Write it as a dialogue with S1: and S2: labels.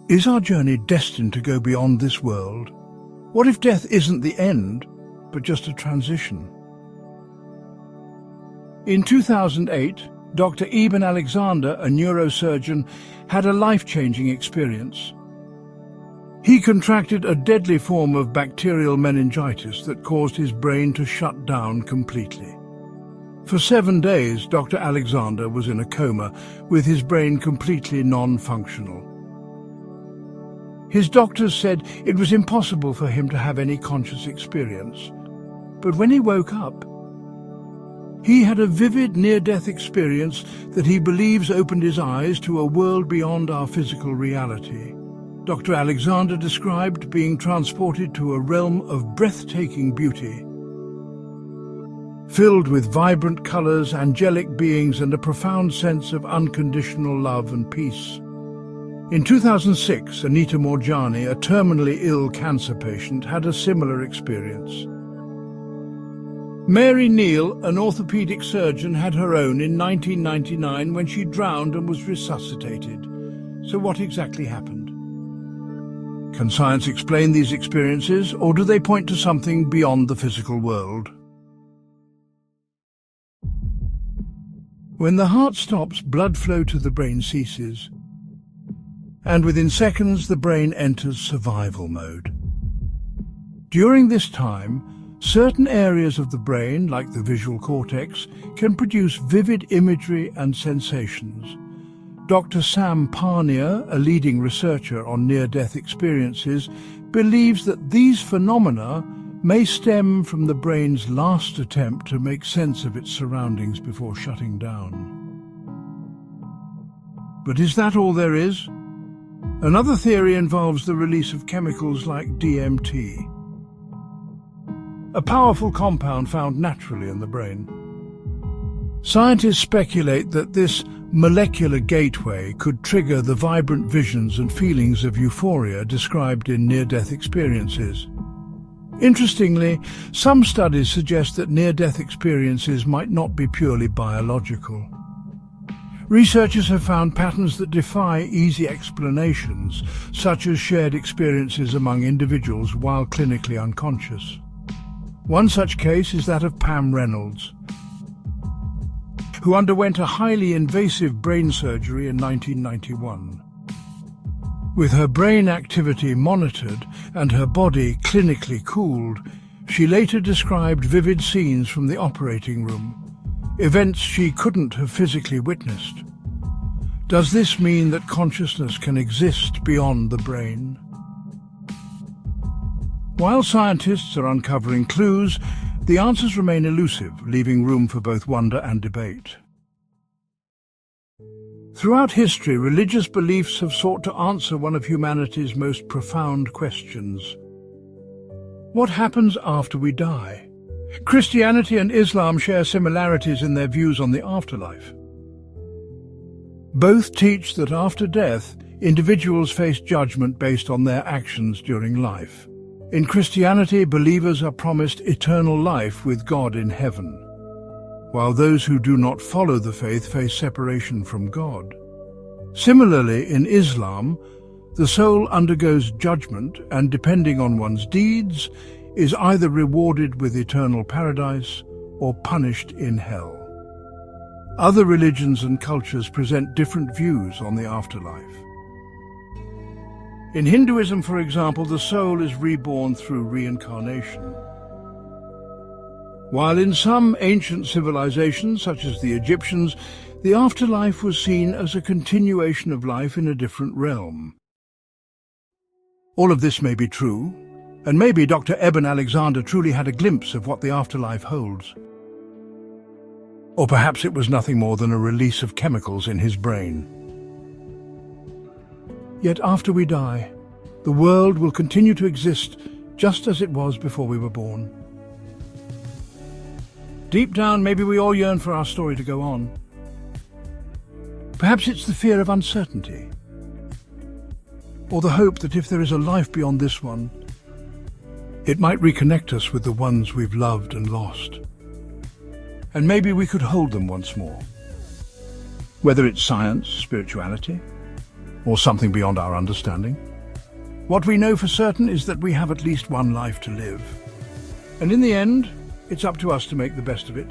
S1: Is our journey destined to go beyond this world? What if death isn't the end, but just a transition? In 2008, Dr. Eben Alexander, a neurosurgeon, had a life-changing experience. He contracted a deadly form of bacterial meningitis that caused his brain to shut down completely. For 7 days, Dr. Alexander was in a coma, with his brain completely non-functional. His doctors said it was impossible for him to have any conscious experience. But when he woke up, he had a vivid near-death experience that he believes opened his eyes to a world beyond our physical reality. Dr. Alexander described being transported to a realm of breathtaking beauty, filled with vibrant colors, angelic beings, and a profound sense of unconditional love and peace. In 2006, Anita Morjani, a terminally ill cancer patient, had a similar experience. Mary Neal, an orthopedic surgeon, had her own in 1999 when she drowned and was resuscitated. So what exactly happened? Can science explain these experiences, or do they point to something beyond the physical world? When the heart stops, blood flow to the brain ceases, and within seconds the brain enters survival mode. During this time, certain areas of the brain, like the visual cortex, can produce vivid imagery and sensations. Dr. Sam Parnia, a leading researcher on near-death experiences, believes that these phenomena may stem from the brain's last attempt to make sense of its surroundings before shutting down. But is that all there is? Another theory involves the release of chemicals like DMT, a powerful compound found naturally in the brain. Scientists speculate that this molecular gateway could trigger the vibrant visions and feelings of euphoria described in near-death experiences. Interestingly, some studies suggest that near-death experiences might not be purely biological. Researchers have found patterns that defy easy explanations, such as shared experiences among individuals while clinically unconscious. One such case is that of Pam Reynolds, who underwent a highly invasive brain surgery in 1991. With her brain activity monitored and her body clinically cooled, she later described vivid scenes from the operating room, events she couldn't have physically witnessed. Does this mean that consciousness can exist beyond the brain? While scientists are uncovering clues, the answers remain elusive, leaving room for both wonder and debate. Throughout history, religious beliefs have sought to answer one of humanity's most profound questions. What happens after we die? Christianity and Islam share similarities in their views on the afterlife. Both teach that after death, individuals face judgment based on their actions during life. In Christianity, believers are promised eternal life with God in heaven, while those who do not follow the faith face separation from God. Similarly, in Islam, the soul undergoes judgment and, depending on one's deeds, is either rewarded with eternal paradise or punished in hell. Other religions and cultures present different views on the afterlife. In Hinduism, for example, the soul is reborn through reincarnation. While in some ancient civilizations, such as the Egyptians, the afterlife was seen as a continuation of life in a different realm. All of this may be true, and maybe Dr. Eben Alexander truly had a glimpse of what the afterlife holds. Or perhaps it was nothing more than a release of chemicals in his brain. Yet after we die, the world will continue to exist just as it was before we were born. Deep down, maybe we all yearn for our story to go on. Perhaps it's the fear of uncertainty, or the hope that if there is a life beyond this one, it might reconnect us with the ones we've loved and lost. And maybe we could hold them once more. Whether it's science, spirituality, or something beyond our understanding. What we know for certain is that we have at least one life to live. And in the end, it's up to us to make the best of it.